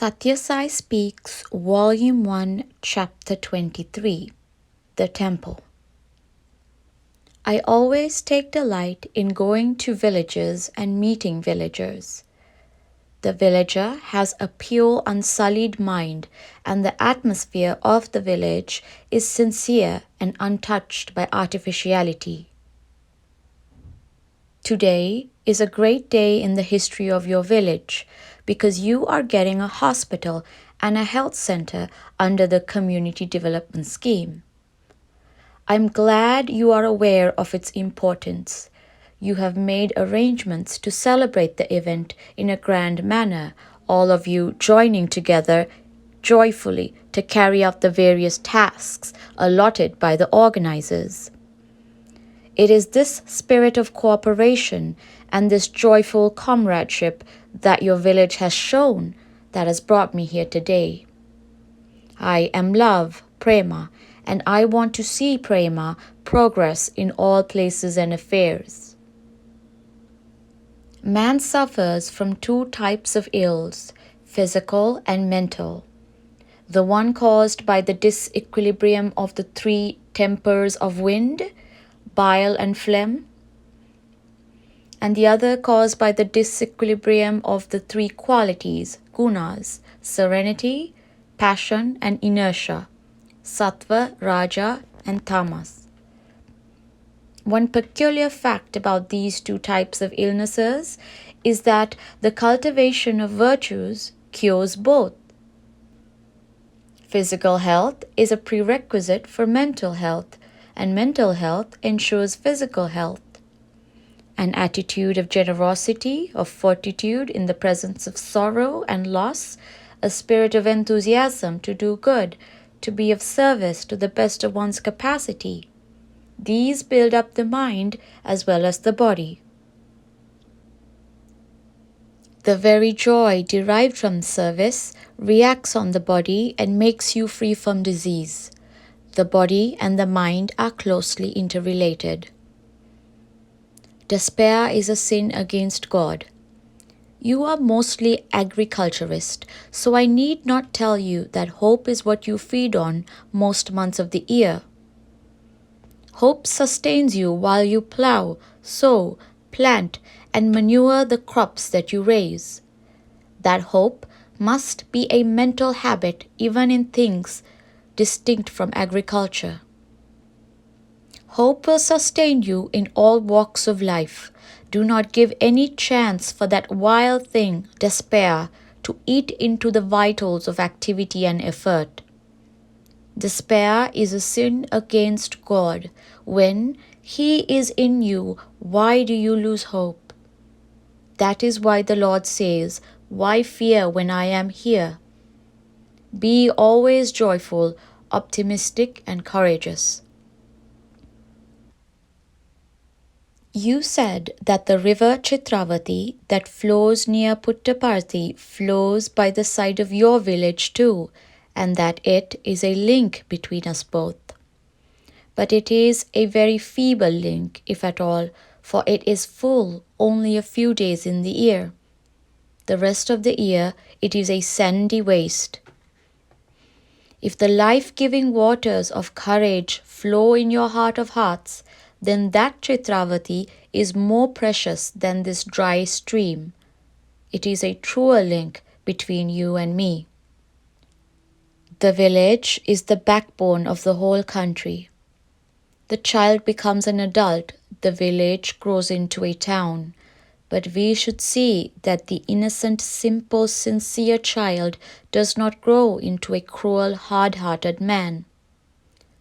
Sathya Sai Speaks, Volume 1, Chapter 23, The Temple. I always take delight in going to villages and meeting villagers. The villager has a pure, unsullied mind, and the atmosphere of the village is sincere and untouched by artificiality. Today is a great day in the history of your village because you are getting a hospital and a health center under the community development scheme. I'm glad you are aware of its importance. You have made arrangements to celebrate the event in a grand manner, all of you joining together joyfully to carry out the various tasks allotted by the organizers. It is this spirit of cooperation and this joyful comradeship that your village has shown that has brought me here today. I am love, Prema, and I want to see Prema progress in all places and affairs. Man suffers from two types of ills, physical and mental. The one caused by the disequilibrium of the three tempers of wind, bile and phlegm, and the other caused by the disequilibrium of the three qualities, gunas, serenity, passion and inertia, sattva, raja and tamas. One peculiar fact about these two types of illnesses is that the cultivation of virtues cures both. Physical health is a prerequisite for mental health, and mental health ensures physical health. An attitude of generosity, of fortitude in the presence of sorrow and loss, a spirit of enthusiasm to do good, to be of service to the best of one's capacity. These build up the mind as well as the body. The very joy derived from service reacts on the body and makes you free from disease. The body and the mind are closely interrelated. Despair is a sin against God. You are mostly agriculturist, so I need not tell you that hope is what you feed on most months of the year. Hope sustains you while you plow, sow, plant, and manure the crops that you raise. That hope must be a mental habit even in things distinct from agriculture. Hope will sustain you in all walks of life. Do not give any chance for that wild thing, despair, to eat into the vitals of activity and effort. Despair is a sin against God. When He is in you, why do you lose hope? That is why the Lord says, "Why fear when I am here?" Be always joyful, optimistic, and courageous. You said that the river Chitravati that flows near Puttaparthi flows by the side of your village too, and that it is a link between us both. But it is a very feeble link, if at all, for it is full only a few days in the year. The rest of the year it is a sandy waste. If the life-giving waters of courage flow in your heart of hearts, then that Chitravati is more precious than this dry stream. It is a truer link between you and me. The village is the backbone of the whole country. The child becomes an adult, the village grows into a town. But we should see that the innocent, simple, sincere child does not grow into a cruel, hard-hearted man.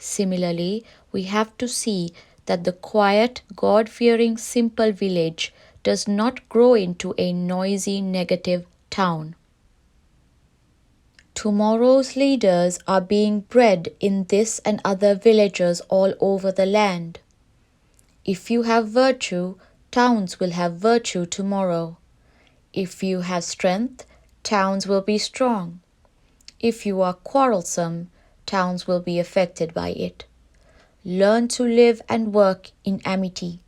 Similarly, we have to see that the quiet, God-fearing, simple village does not grow into a noisy, negative town. Tomorrow's leaders are being bred in this and other villages all over the land. If you have virtue, towns will have virtue tomorrow. If you have strength, towns will be strong. If you are quarrelsome, towns will be affected by it. Learn to live and work in amity.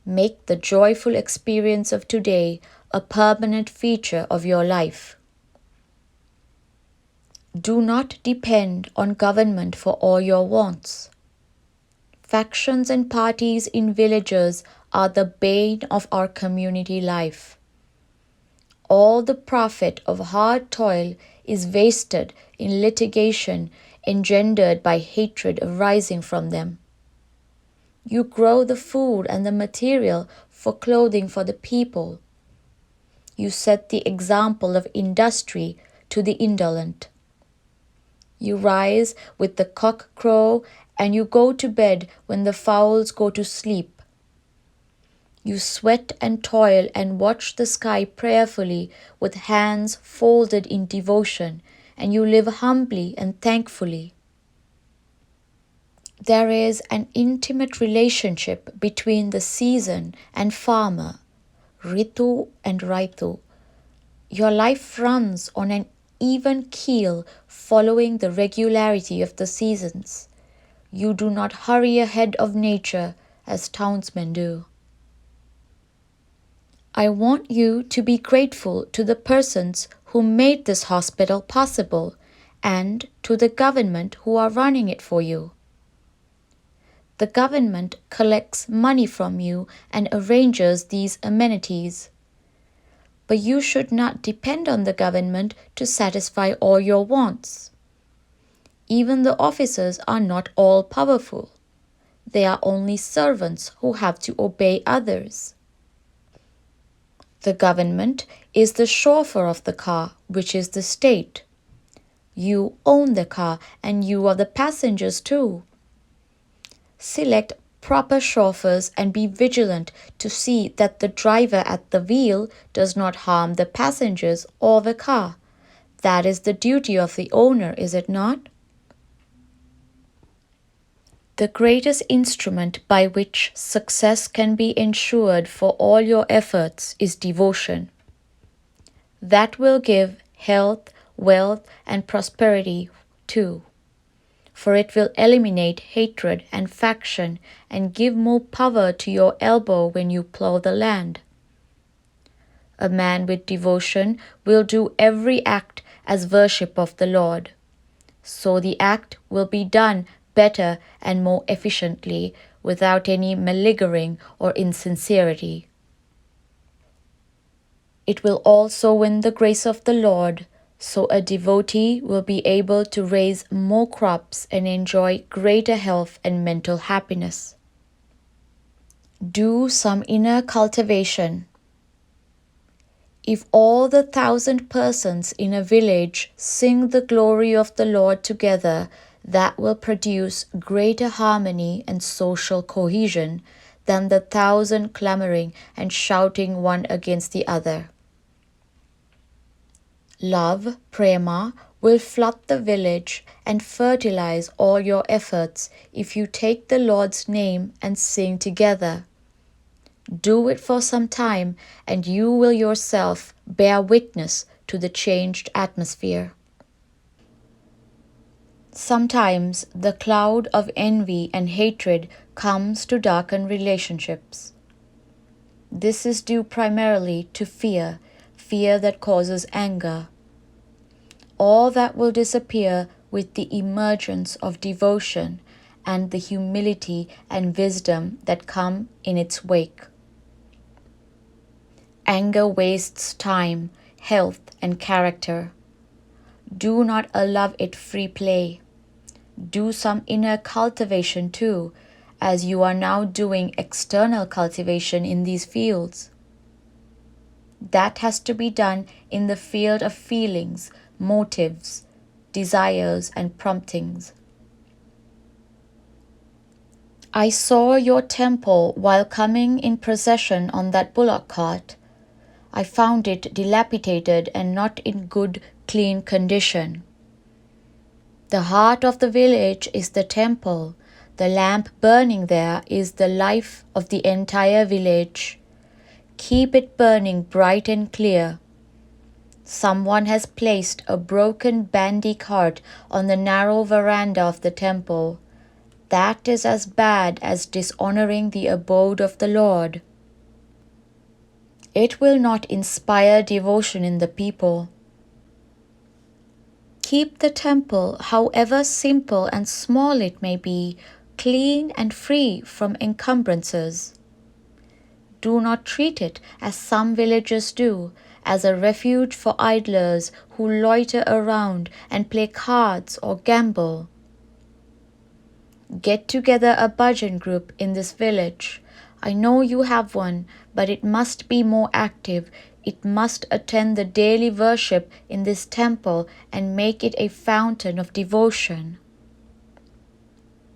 Make the joyful experience of today a permanent feature of your life. Do not depend on government for all your wants. Factions and parties in villages are the bane of our community life. All the profit of hard toil is wasted in litigation engendered by hatred arising from them. You grow the food and the material for clothing for the people. You set the example of industry to the indolent. You rise with the cock crow and you go to bed when the fowls go to sleep. You sweat and toil and watch the sky prayerfully with hands folded in devotion, and you live humbly and thankfully. There is an intimate relationship between the season and farmer, Ritu and Raitu. Your life runs on an even keel following the regularity of the seasons. You do not hurry ahead of nature as townsmen do. I want you to be grateful to the persons who made this hospital possible and to the government who are running it for you. The government collects money from you and arranges these amenities. But you should not depend on the government to satisfy all your wants. Even the officers are not all powerful. They are only servants who have to obey others. The government is the chauffeur of the car, which is the state. You own the car and you are the passengers too. Select proper chauffeurs and be vigilant to see that the driver at the wheel does not harm the passengers or the car. That is the duty of the owner, is it not? The greatest instrument by which success can be ensured for all your efforts is devotion. That will give health, wealth, and prosperity too, for it will eliminate hatred and faction and give more power to your elbow when you plow the land. A man with devotion will do every act as worship of the Lord. So the act will be done better and more efficiently without any malingering or insincerity. It will also win the grace of the Lord, so a devotee will be able to raise more crops and enjoy greater health and mental happiness. Do some inner cultivation. If all the 1,000 persons in a village sing the glory of the Lord together, that will produce greater harmony and social cohesion than the 1,000 clamoring and shouting one against the other. Love, prema, will flood the village and fertilize all your efforts if you take the Lord's name and sing together. Do it for some time, and you will yourself bear witness to the changed atmosphere. Sometimes the cloud of envy and hatred comes to darken relationships. This is due primarily to fear that causes anger. All that will disappear with the emergence of devotion and the humility and wisdom that come in its wake. Anger wastes time, health, and character. Do not allow it free play. Do some inner cultivation too, as you are now doing external cultivation in these fields. That has to be done in the field of feelings, motives, desires, and promptings. I saw your temple while coming in procession on that bullock cart. I found it dilapidated and not in good, clean condition. The heart of the village is the temple. The lamp burning there is the life of the entire village. Keep it burning bright and clear. Someone has placed a broken bandy cart on the narrow veranda of the temple. That is as bad as dishonoring the abode of the Lord. It will not inspire devotion in the people. Keep the temple, however simple and small it may be, clean and free from encumbrances. Do not treat it, as some villagers do, as a refuge for idlers who loiter around and play cards or gamble. Get together a bhajan group in this village. I know you have one, but it must be more active. It must attend the daily worship in this temple and make it a fountain of devotion.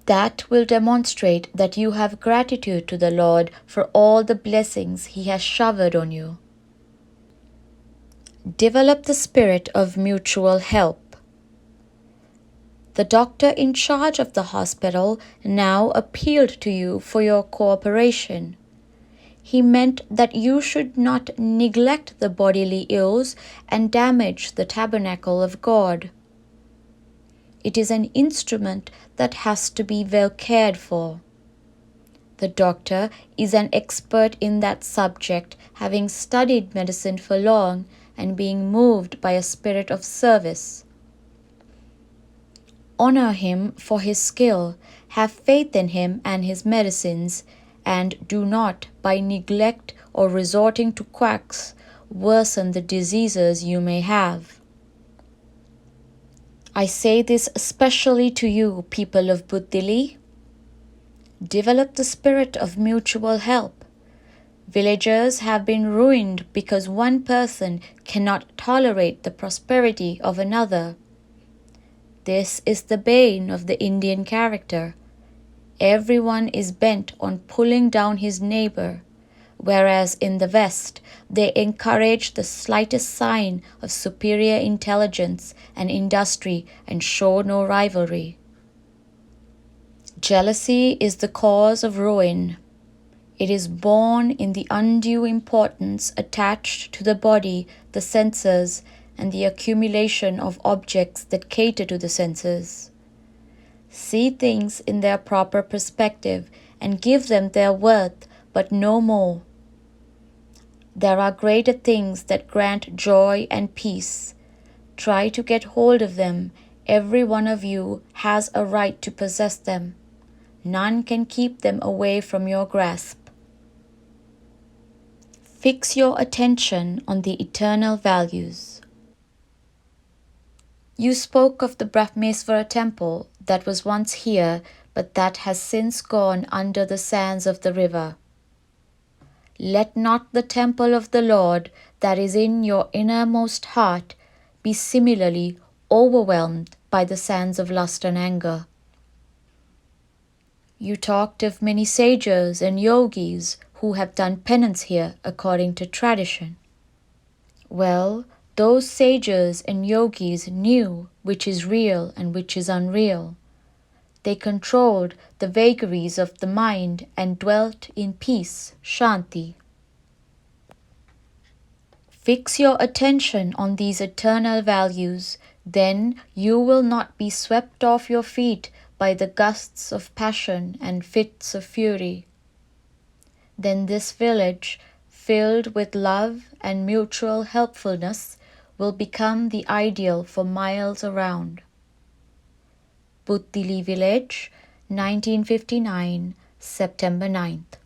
That will demonstrate that you have gratitude to the Lord for all the blessings He has showered on you. Develop the spirit of mutual help. The doctor in charge of the hospital now appealed to you for your cooperation. He meant that you should not neglect the bodily ills and damage the tabernacle of God. It is an instrument that has to be well cared for. The doctor is an expert in that subject, having studied medicine for long and being moved by a spirit of service. Honor him for his skill, have faith in him and his medicines, and do not, by neglect or resorting to quacks, worsen the diseases you may have. I say this especially to you, people of Buddhili. Develop the spirit of mutual help. Villagers have been ruined because one person cannot tolerate the prosperity of another. This is the bane of the Indian character. Everyone is bent on pulling down his neighbor, whereas in the West they encourage the slightest sign of superior intelligence and industry and show no rivalry. Jealousy is the cause of ruin. It is born in the undue importance attached to the body, the senses, and the accumulation of objects that cater to the senses. See things in their proper perspective and give them their worth, but no more. There are greater things that grant joy and peace. Try to get hold of them. Every one of you has a right to possess them. None can keep them away from your grasp. Fix your attention on the eternal values. You spoke of the Brahmeswara temple that was once here, but that has since gone under the sands of the river. Let not the temple of the Lord that is in your innermost heart be similarly overwhelmed by the sands of lust and anger. You talked of many sages and yogis who have done penance here according to tradition. Well, those sages and yogis knew which is real and which is unreal. They controlled the vagaries of the mind and dwelt in peace, shanti. Fix your attention on these eternal values, then you will not be swept off your feet by the gusts of passion and fits of fury. Then this village, filled with love and mutual helpfulness, will become the ideal for miles around. Buddhili Village, 1959, September 9th.